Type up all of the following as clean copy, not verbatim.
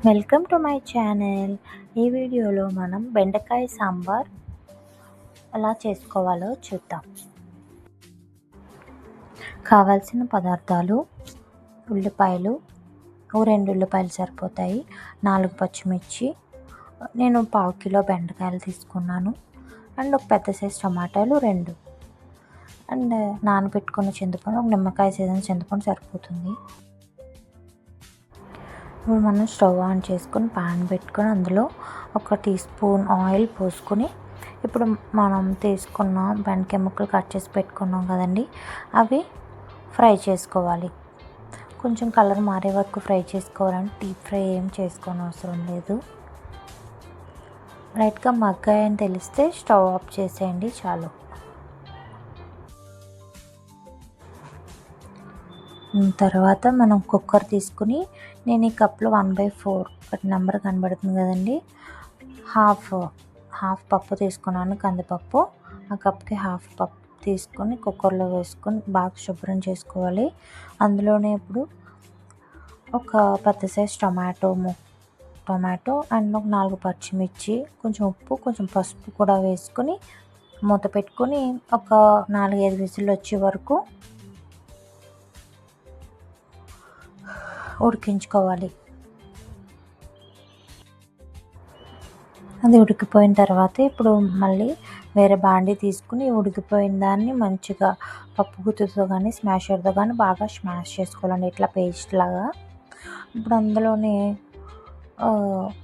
Welcome to my channel. ఈ వీడియోలో మనం బెండకాయ సాంబార్ ఎలా చేసుకోవాలో చూద్దాం. కావాల్సిన పదార్థాలు: ఉల్లిపాయలు, 2 ఉల్లిపాయలు సరిపోతాయి, 4 పచ్చిమిర్చి, నేను 1/2 కిలో బెండకాయలు తీసుకున్నాను, అండ్ ఒక పెద్ద సైజ్ టమాటాలు 2, అండ్ నానబెట్టుకున్న చింతపండు, ఒక నిమ్మకాయ సైజు చింతపండు సరిపోతుంది. ఇప్పుడు మనం స్టవ్ ఆన్ చేసుకొని పాన్ పెట్టుకొని అందులో 1 టీ స్పూన్ ఆయిల్ పోసుకొని, ఇప్పుడు మనం తీసుకున్న బెండకాయ ముక్కలు కట్ చేసి పెట్టుకున్నాం కదండి, అవి ఫ్రై చేసుకోవాలి. కొంచెం కలర్ మారే వరకు ఫ్రై చేసుకోవాలంటే డీప్ ఫ్రై ఏం చేసుకోని అవసరం లేదు. లైట్గా మగ్గాయని తెలిస్తే స్టవ్ ఆఫ్ చేసేయండి చాలు. తర్వాత మనం కుక్కర్ తీసుకుని, నేను ఈ కప్లో 1/4 ఒకటి నెంబర్ కనబడుతుంది కదండి, హాఫ్ పప్పు తీసుకున్నాను, కందిపప్పు. ఆ కప్కి హాఫ్ పప్పు తీసుకొని కుక్కర్లో వేసుకొని బాగా శుభ్రం చేసుకోవాలి. అందులోనే ఇప్పుడు ఒక పెద్ద సైజ్ టొమాటో అండ్ ఒక 4 పచ్చిమిర్చి, కొంచెం ఉప్పు, కొంచెం పసుపు కూడా వేసుకొని మూత పెట్టుకొని ఒక 4-5 విజిల్లు వచ్చే వరకు ఉడికించుకోవాలి. అది ఉడికిపోయిన తర్వాత ఇప్పుడు మళ్ళీ వేరే బాండీ తీసుకుని ఉడికిపోయిన దాన్ని మంచిగా పప్పు గుత్తితో కానీ స్మాషర్తో కానీ బాగా స్మాష్ చేసుకోవాలండి, ఇట్లా పేస్ట్ లాగా. ఇప్పుడు అందులోనే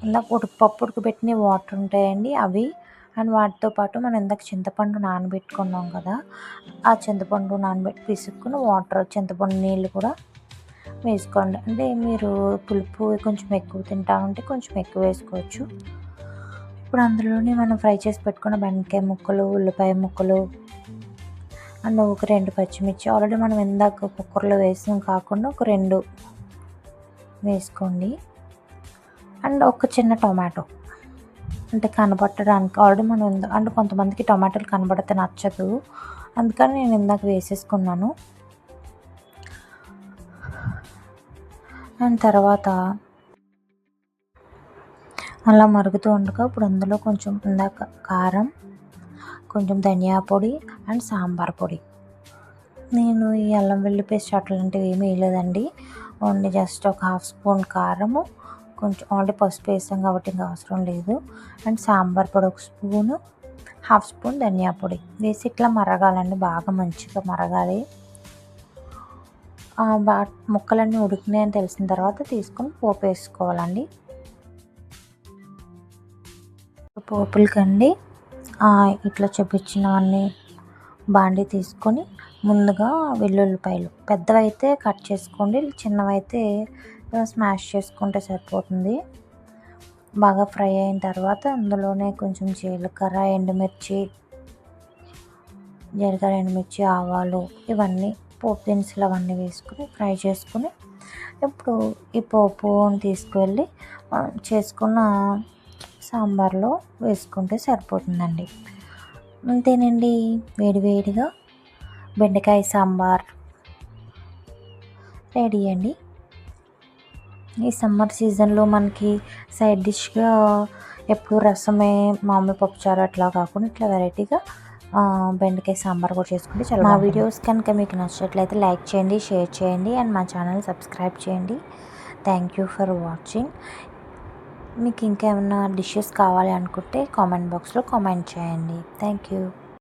ఇందాక పప్పు ఉడకబెట్టిన వాటర్ ఉంటాయండి, అవి, అండ్ వాటితో పాటు మనం ఇందాక చింతపండు నానబెట్టుకున్నాం కదా, ఆ చింతపండు పిసుక్కుని చింతపండు నీళ్ళు కూడా వేసుకోండి. అంటే మీరు పులుపు కొంచెం ఎక్కువ తింటామంటే కొంచెం ఎక్కువ వేసుకోవచ్చు. ఇప్పుడు అందులోనే మనం ఫ్రై చేసి పెట్టుకున్న బెండకాయ ముక్కలు, ఉల్లిపాయ ముక్కలు, అండ్ ఒక 2 పచ్చిమిర్చి, ఆల్రెడీ మనం ఇందాక కుక్కర్లో వేసాం కాకుండా ఒక 2 వేసుకోండి, అండ్ ఒక చిన్న టొమాటో, అంటే కనబడటానికి. ఆల్రెడీ మనం అంటే కొంతమందికి టొమాటోలు కనబడితే నచ్చదు, అందుకని నేను ఇందాక వేసేసుకున్నాను. అండ్ తర్వాత అలా మరుగుతూ ఉండగా ఇప్పుడు అందులో కొంచెం ఇందాక కారం, కొంచెం ధనియా పొడి అండ్ సాంబార్ పొడి. నేను ఈ అల్లం వెల్లుల్లి పేస్ట్ అట్లాంటివి ఏమీ వేయలేదండి, ఓన్లీ జస్ట్ ఒక 1/2 స్పూన్ కారము, కొంచెం ఆల్రెడీ పసుపు వేసాం కాబట్టి ఇంకా అవసరం లేదు, అండ్ సాంబార్ పొడి 1 స్పూను, 1/2 స్పూన్ ధనియా పొడి వేసి ఇట్లా మరగాలండి, బాగా మంచిగా మరగాలి. ముక్కలన్నీ ఉడికినాయని తెలిసిన తర్వాత తీసుకొని పోపు వేసుకోవాలండి. పోపులకండి ఇట్లా చూపించినవన్నీ బాండీ తీసుకొని ముందుగా వెల్లుల్లిపాయలు పెద్దవైతే కట్ చేసుకోండి, చిన్నవైతే స్మాష్ చేసుకుంటే సరిపోతుంది. బాగా ఫ్రై అయిన తర్వాత అందులోనే కొంచెం జీలకర్ర, ఎండుమిర్చి, ఆవాలు, ఇవన్నీ పోపు దినుసులు అవన్నీ వేసుకుని ఫ్రై చేసుకుని, ఇప్పుడు ఈ పోపుని తీసుకువెళ్ళి చేసుకున్న సాంబార్లో వేసుకుంటే సరిపోతుందండి. అంతేనండి, వేడివేడిగా బెండకాయ సాంబార్ రెడీ అండి. ఈ సమ్మర్ సీజన్లో మనకి సైడ్ డిష్గా ఎప్పుడు రసమే, మామూలు పప్పుచారు అట్లా కాకుండా ఇట్లా వెరైటీగా బెండకాయ సాంబార్ కూడా చేసుకుంటే చాలా. మా వీడియోస్ కనుక మీకు నచ్చినట్లయితే లైక్ చేయండి, షేర్ చేయండి, అండ్ మా ఛానల్ సబ్స్క్రైబ్ చేయండి. Thank you for watching. మీకు ఇంకా ఏమైనా డిషెస్ కావాలి అనుకుంటే కామెంట్ బాక్స్లో కామెంట్ చేయండి. Thank you.